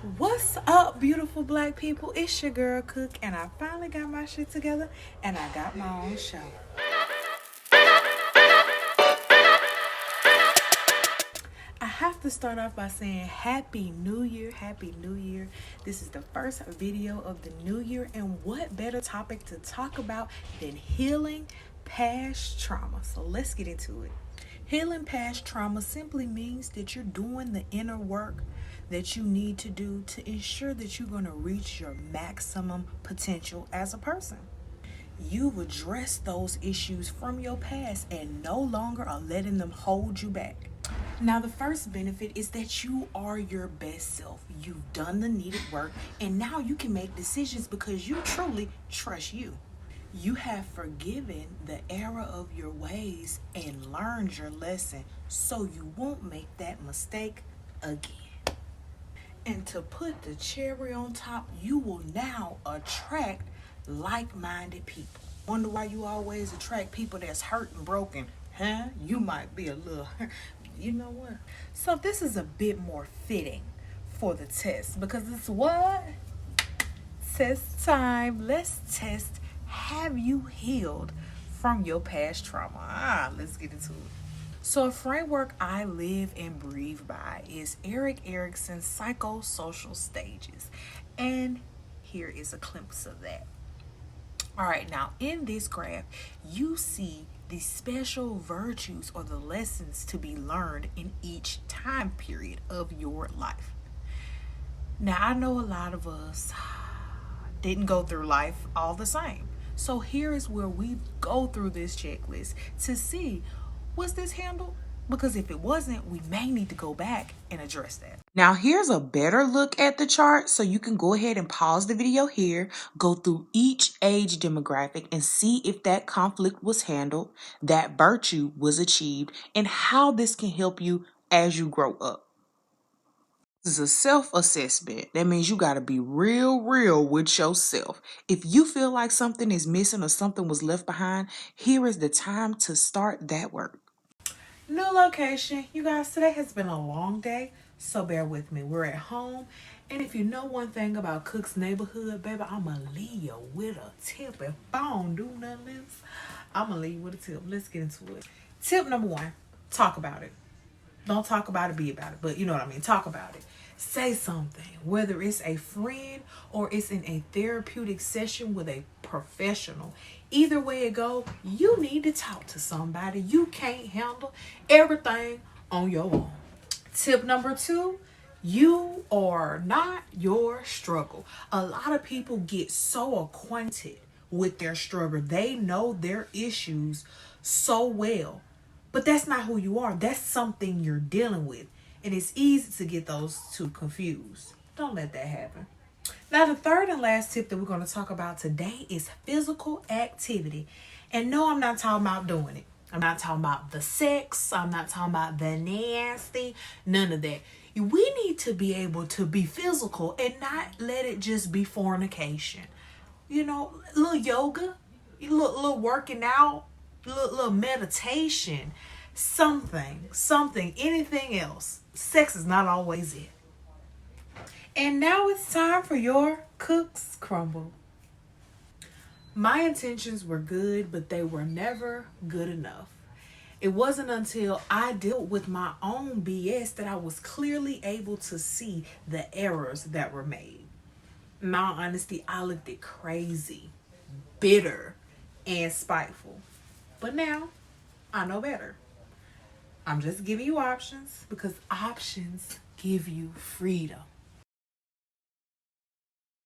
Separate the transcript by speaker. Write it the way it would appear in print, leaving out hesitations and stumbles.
Speaker 1: What's up, beautiful black people? It's your girl Cook, and I finally got my shit together and I got my own show. I have to start off by saying Happy New Year, Happy New Year. This is the first video of the new year, and what better topic to talk about than healing past trauma? So let's get into it. Healing past trauma simply means that you're doing the inner work that you need to do to ensure that you're going to reach your maximum potential as a person. You've addressed those issues from your past and no longer are letting them hold you back. Now, the first benefit is that you are your best self. You've done the needed work, and now you can make decisions because you truly trust you. You have forgiven the error of your ways and learned your lesson so you won't make that mistake again. And to put the cherry on top, you will now attract like-minded people. Wonder why you always attract people that's hurt and broken, huh? You might be a little, you know what? So this is a bit more fitting for the test because it's what? Test time. Let's test. Have you healed from your past trauma? Let's get into it. So a framework I live and breathe by is Eric Erickson's psychosocial stages. And here is a glimpse of that. All right, now in this graph, you see the special virtues or the lessons to be learned in each time period of your life. Now, I know a lot of us didn't go through life all the same. So here is where we go through this checklist to see, was this handled? Because if it wasn't, we may need to go back and address that. Now, here's a better look at the chart, so you can go ahead and pause the video here, go through each age demographic and see if that conflict was handled, that virtue was achieved, and how this can help you as you grow up. This is a self-assessment. That means you got to be real with yourself. If you feel like something is missing or something was left behind, here is the time to start that work. New location. You guys, today has been a long day, so bear with me. We're at home, and if you know one thing about Cook's neighborhood, baby, I'm going to leave you with a tip. If I don't do nothing else, I'm going to leave you with a tip. Let's get into it. Tip number 1, talk about it. Don't talk about it, be about it. But you know what I mean. Talk about it. Say something. Whether it's a friend or it's in a therapeutic session with a professional. Either way it go, you need to talk to somebody. You can't handle everything on your own. Tip number 2, you are not your struggle. A lot of people get so acquainted with their struggle. They know their issues so well. But that's not who you are. That's something you're dealing with. And it's easy to get those two confused. Don't let that happen. Now, the third and last tip that we're going to talk about today is physical activity. And no, I'm not talking about doing it. I'm not talking about the sex. I'm not talking about the nasty. None of that. We need to be able to be physical and not let it just be fornication. You know, a little yoga, a little working out, little meditation, something, anything else. Sex is not always it. And now it's time for your Cook's Crumble. My intentions were good, but they were never good enough. It wasn't until I dealt with my own BS that I was clearly able to see the errors that were made. In all honesty, I looked at crazy, bitter, and spiteful. But now, I know better. I'm just giving you options because options give you freedom.